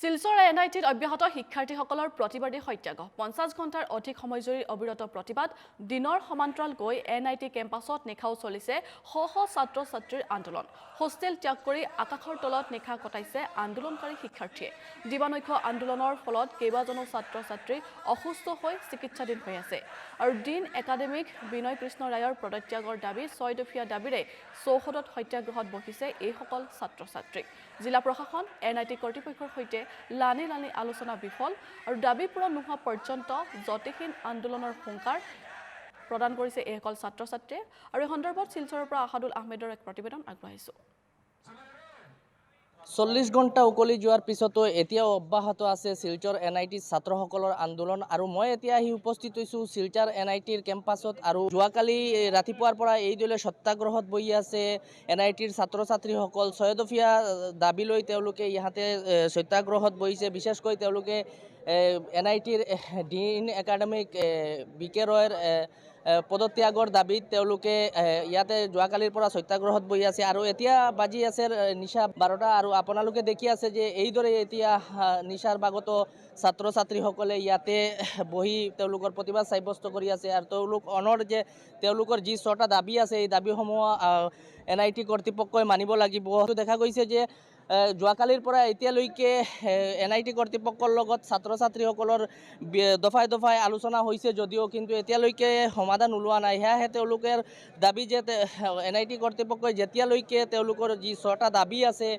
শিলচৰ এনআইটিত অব্যাহত শিক্ষাৰ্থীসকলৰ প্ৰতিবাদী সত্যাগ্ৰহ 50 ঘণ্টাৰ অধিক সময়জুৰি অবিৰত প্ৰতিবাদ দিনৰ সমান্তৰাল গৈ এনআইটি কেম্পাছত নিশাও চলিছে শ শ ছাত্ৰ ছাত্ৰীৰ আন্দোলন হোষ্টেল ত্যাগ কৰি আকাশৰ তলত নিশা কটাইছে আন্দোলনকাৰী শিক্ষাৰ্থীয়ে দিবানৈক্য আন্দোলনৰ ফলত কেইবাজনো ছাত্ৰ ছাত্ৰী অসুস্থ হৈ চিকিৎসাধীন হৈ আছে আৰু দিন একাডেমিক বিনয় কৃষ্ণ ৰায়ৰ পদত্যাগৰ দাবী 6 দফীয়া দাবীৰে চৌহদত সত্যাগ্ৰহত বহিছে এইসকল ছাত্ৰ ছাত্ৰী জিলা প্ৰশাসন এনআইটি কৰ্তৃপক্ষৰ সৈতে লানি আলোচনা বিফল আৰু দাবী পূৰণ নোহোৱা পৰ্যন্ত জটিহীন আন্দোলনৰ হুংকাৰ প্ৰদান কৰিছে এইসকল ছাত্ৰ ছাত্ৰীয়ে আৰু এই সন্দৰ্ভত শিলচৰৰ পৰা আহাদুল আহমেদৰ এক প্ৰতিবেদন আগবঢ়াইছো 40 ঘণ্টা উকলি যোৱাৰ পিছতো এতিয়াও অব্যাহত আছে শিলচৰ এনআইটিৰ ছাত্ৰসকলৰ আন্দোলন আৰু মই এতিয়া আহি উপস্থিত হৈছোঁ শিলচৰ এনআইটিৰ কেম্পাছত আৰু যোৱাকালি ৰাতিপুৱাৰ পৰা এইদৰে সত্যাগ্ৰহত বহি আছে এনআইটিৰ ছাত্ৰ ছাত্ৰীসকল 6 দফীয়া দাবী লৈ তেওঁলোকে ইয়াতে সত্যাগ্ৰহত বহিছে বিশেষকৈ তেওঁলোকে এনআইটিৰ ডিন একাডেমিক বিকে ৰয়ৰ পদত্যাগৰ দাবীত তেওঁলোকে ইয়াতে যোৱাকালিৰ পৰা সত্যাগ্ৰহত বহি আছে আৰু এতিয়া বাজি আছে নিশা 12টা আৰু আপোনালোকে দেখি আছে যে এইদৰে এতিয়া নিশাৰ ভাগতো ছাত্ৰ ছাত্ৰীসকলে ইয়াতে বহি তেওঁলোকৰ প্ৰতিবাদ সাব্যস্ত কৰি আছে আৰু তেওঁলোক অনৰ যে তেওঁলোকৰ যি 6টা দাবী আছে এই দাবীসমূহ এনআইটি কৰ্তৃপক্ষই মানিব লাগিব দেখা গৈছে যে যোৱাকালিৰ পৰা এতিয়ালৈকে এনআইটি কৰ্তৃপক্ষৰ লগত ছাত্ৰ ছাত্ৰীসকলৰ দফাই দফাই আলোচনা হৈছে যদিও কিন্তু এতিয়ালৈকে সমাধান ওলোৱা নাই সেয়াহে তেওঁলোকৰ দাবী যে এনআইটি কৰ্তৃপক্ষই যেতিয়ালৈকে তেওঁলোকৰ যি 6টা দাবী আছে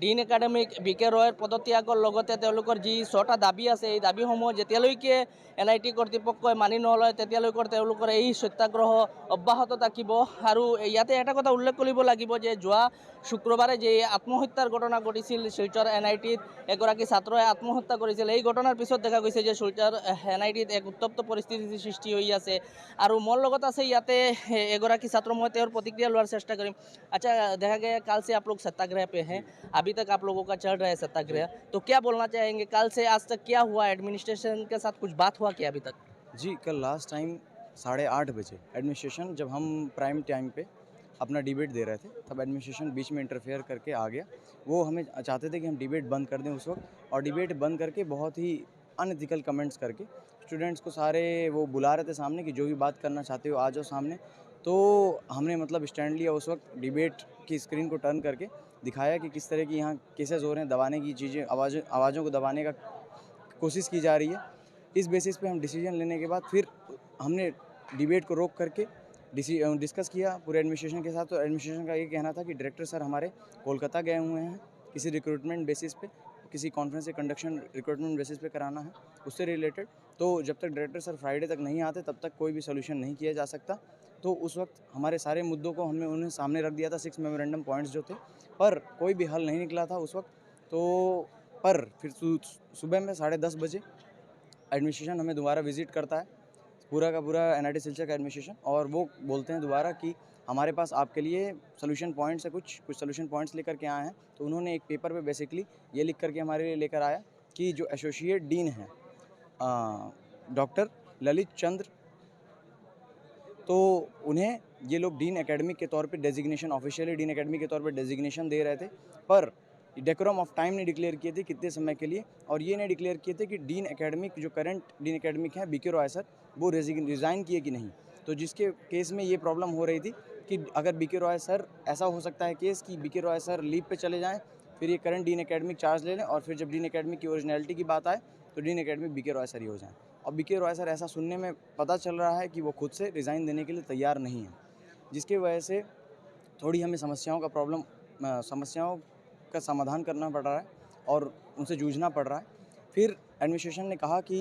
ডিন একাডেমিক বিকে ৰয়ৰ পদত্যাগৰ লগতে তেওঁলোকৰ যি 6টা দাবী আছে এই দাবীসমূহ যেতিয়ালৈকে এনআইটি কৰ্তৃপক্ষই মানি নলয় তেতিয়ালৈকে তেওঁলোকৰ এই সত্যাগ্ৰহ অব্যাহত থাকিব আৰু ইয়াতে এটা কথা উল্লেখ কৰিব লাগিব যে যোৱা শুক্ৰবাৰে যে আত্মহত্যাৰ ঘটনা ঘটিছিল শিলচৰ এনআইটিত এগৰাকী ছাত্ৰই আত্মহত্যা কৰিছিল এই ঘটনাৰ পিছত দেখা গৈছে যে শিলচৰ এনআইটিত এক উত্তপ্ত পৰিস্থিতিৰ সৃষ্টি হৈ আছে আৰু মোৰ লগত আছে ইয়াতে এগৰাকী ছাত্ৰ মই তেওঁৰ প্ৰতিক্ৰিয়া লোৱাৰ চেষ্টা কৰিম আচ্ছা দেখা गया कल से आप लोग सत्याग्रह पे हैं अभी तक आप लोगों का चल रहा है सत्याग्रह तो क्या बोलना चाहेंगे कल से आज तक क्या हुआ एडमिनिस्ट्रेशन के साथ कुछ बात हुआ क्या अभी तक जी कल लास्ट टाइम 8:30 बजे एडमिनिस्ट्रेशन जब हम प्राइम टाइम पे अपना डिबेट दे रहे थे तब एडमिनिस्ट्रेशन बीच में इंटरफेयर करके आ गया वो हमें चाहते थे कि हम डिबेट बंद कर दें उस वक्त और डिबेट बंद करके बहुत ही अनएथिकल कमेंट्स करके स्टूडेंट्स को सारे वो बुला रहे थे सामने कि जो भी बात करना चाहते हो आ जाओ सामने तो हमने मतलब स्टैंड लिया उस वक्त डिबेट की स्क्रीन को टर्न करके दिखाया कि किस तरह की यहाँ केसेस हो रहे हैं दबाने की चीज़ें आवाज़ों को दबाने का कोशिश की जा रही है इस बेसिस पे हम डिसीजन लेने के बाद फिर हमने डिबेट को रोक करके डिस्कस किया पूरे एडमिनिस्ट्रेशन के साथ तो एडमिनिस्ट्रेशन का ये कहना था कि डायरेक्टर सर हमारे कोलकाता गए हुए हैं किसी रिक्रूटमेंट बेसिस पे किसी कॉन्फ्रेंस या कंडक्शन रिक्रूटमेंट बेसिस पे कराना है उससे रिलेटेड तो जब तक डायरेक्टर सर फ्राइडे तक नहीं आते तब तक कोई भी सोल्यूशन नहीं किया जा सकता तो उस वक्त हमारे सारे मुद्दों को हमने उन्हें सामने रख दिया था 6 मेमोरेंडम पॉइंट्स जो थे पर कोई भी हल नहीं निकला था उस वक्त तो पर फिर सुबह में 10:30 बजे एडमिनिस्ट्रेशन हमें दोबारा विज़िट करता है पूरा का पूरा एनआईटी सिलचर का एडमिनिस्ट्रेशन और वो बोलते हैं दोबारा कि हमारे पास आपके लिए सोल्यूशन पॉइंट्स है कुछ सोल्यूशन पॉइंट्स लेकर के आए हैं तो उन्होंने एक पेपर पे बेसिकली ये लिख करके हमारे लिए लेकर आया कि जो एसोसिएट डीन हैं डॉक्टर ललित चंद्र तो उन्हें ये लोग डीन एकेडमिक के तौर पे डेजिग्नेशन ऑफिशियली डीन एकेडमिक के तौर पे डेजिग्नेशन दे रहे थे पर डेकोरम ऑफ टाइम ने डिक्लेयर किए थे कितने समय के लिए और ये ने डिक्लेयर किए थे कि डीन एकेडमिक जो करंट डीन एकेडमिक है बीके रॉय सर वो रिज़ाइन किए कि नहीं तो जिसके केस में ये प्रॉब्लम हो रही थी कि अगर बीके रॉय सर ऐसा हो सकता है केस कि बीके रॉय सर लीव पे चले जाएं फिर ये करंट डीन एकेडमिक चार्ज ले लें और फिर जब डीन एकेडमिक की ओरिजिनलिटी की बात आए तो dean academic BK Roy sir ही हो जाएं और बीके रॉय सर ऐसा सुनने में पता चल रहा है कि वो खुद से रिज़ाइन देने के लिए तैयार नहीं है जिसकी वजह से थोड़ी हमें समस्याओं का समाधान करना पड़ रहा है और उनसे जूझना पड़ रहा है फिर एडमिनिस्ट्रेशन ने कहा कि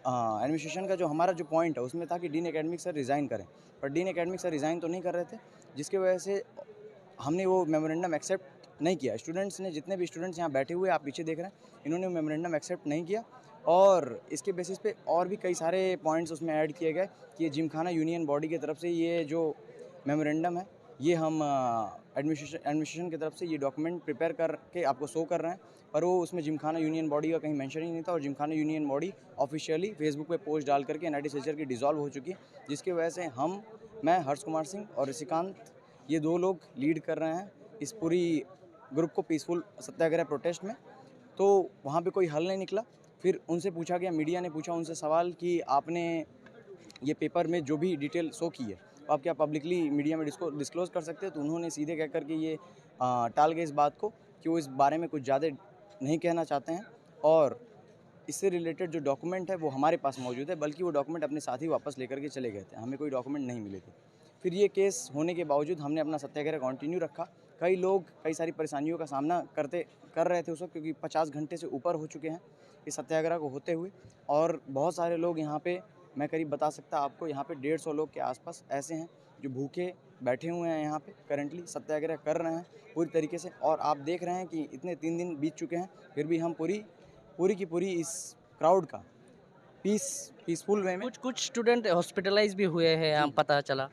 एडमिनिस्ट्रेशन का जो हमारा जो पॉइंट है उसमें था कि डीन एकेडमिक सर रिज़ाइन करें पर डीन एकेडमिक सर रिज़ाइन तो नहीं कर रहे थे जिसकी वजह से हमने वो मेमोरेंडम एक्सेप्ट नहीं किया स्टूडेंट्स ने जितने भी स्टूडेंट्स यहाँ बैठे हुए आप पीछे देख रहे हैं इन्होंने वो मेमोरेंडम एक्सेप्ट नहीं किया और इसके बेसिस पे और भी कई सारे पॉइंट्स उसमें ऐड किए गए कि ये जिमखाना यूनियन बॉडी की तरफ से ये जो मेमोरेंडम है ये हम एडमिनिस्ट्रेशन की तरफ से ये डॉक्यूमेंट प्रिपेयर करके आपको शो कर रहे हैं पर वो उसमें जिमखाना यूनियन बॉडी का कहीं मेंशन ही नहीं था और Gymkhana union body officially Facebook पे पोस्ट डाल करके एनआईटी सिलचर की डिसॉल्व हो चुकी है जिसकी वजह से मैं हर्ष कुमार सिंह और ऋषिकांत ये 2 लोग लीड कर रहे हैं इस पूरी ग्रुप को पीसफुल सत्याग्रह प्रोटेस्ट में तो वहाँ पे कोई हल नहीं निकला। फिर उनसे पूछा गया, मीडिया ने पूछा उनसे सवाल कि आपने ये पेपर में जो भी डिटेल शो की है आप क्या पब्लिकली मीडिया में डिस्क्लोज़ कर सकते हैं? तो उन्होंने सीधे कह कर के ये टाल गए इस बात को कि वो इस बारे में कुछ ज़्यादा नहीं कहना चाहते हैं, और इससे रिलेटेड जो डॉक्यूमेंट है वो हमारे पास मौजूद है, बल्कि वो डॉक्यूमेंट अपने साथ ही वापस लेकर के चले गए थे, हमें कोई डॉक्यूमेंट नहीं मिले थे। फिर ये केस होने के बावजूद हमने अपना सत्याग्रह कंटिन्यू रखा। कई लोग कई सारी परेशानियों का सामना कर रहे थे उस वक्त, क्योंकि 50 घंटे से ऊपर हो चुके हैं इस सत्याग्रह को होते हुए, और बहुत सारे लोग यहाँ पे, मैं करीब बता सकता आपको, यहाँ पे 150 लोग के आसपास ऐसे हैं जो भूखे बैठे हुए हैं, यहाँ पे करंटली सत्याग्रह कर रहे हैं पूरी तरीके से। और आप देख रहे हैं कि इतने 3 दिन बीत चुके हैं, फिर भी हम पूरी की पूरी इस क्राउड का पीसफुल वे में। कुछ स्टूडेंट हॉस्पिटलाइज भी हुए हैं, हम पता चला।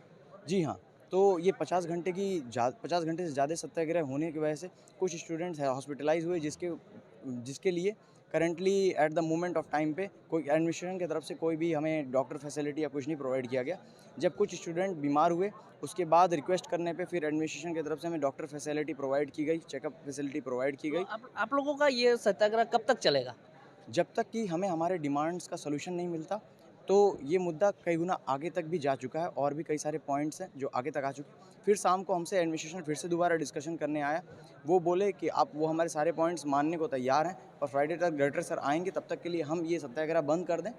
जी हाँ, तो ये 50 घंटे से ज़्यादा सत्याग्रह होने की वजह से कुछ स्टूडेंट्स हॉस्पिटलाइज हुए, जिसके लिए currently at the moment of time पे कोई एडमिनिस्ट्रेशन की तरफ से कोई भी हमें डॉक्टर फैसिलिटी या कुछ नहीं प्रोवाइड किया गया। जब कुछ स्टूडेंट बीमार हुए, उसके बाद रिक्वेस्ट करने पे फिर एडमिनिस्ट्रेशन की तरफ से हमें डॉक्टर फैसिलिटी प्रोवाइड की गई, चेकअप फैसिलिटी प्रोवाइड की गई। तो आप लोगों का ये सत्याग्रह कब तक चलेगा? जब तक कि हमें हमारे डिमांड्स का सलूशन नहीं मिलता, तो ये मुद्दा कई गुना आगे तक भी जा चुका है, और भी कई सारे पॉइंट्स हैं जो आगे तक आ चुके हैं। फिर शाम को हमसे एडमिनिस्ट्रेशन फिर से दोबारा डिस्कशन करने आया। वो बोले कि वो हमारे सारे पॉइंट्स मानने को तैयार हैं, और फ्राइडे तक डायरेक्टर सर आएंगे, तब तक के लिए हम ये सत्याग्रह बंद कर दें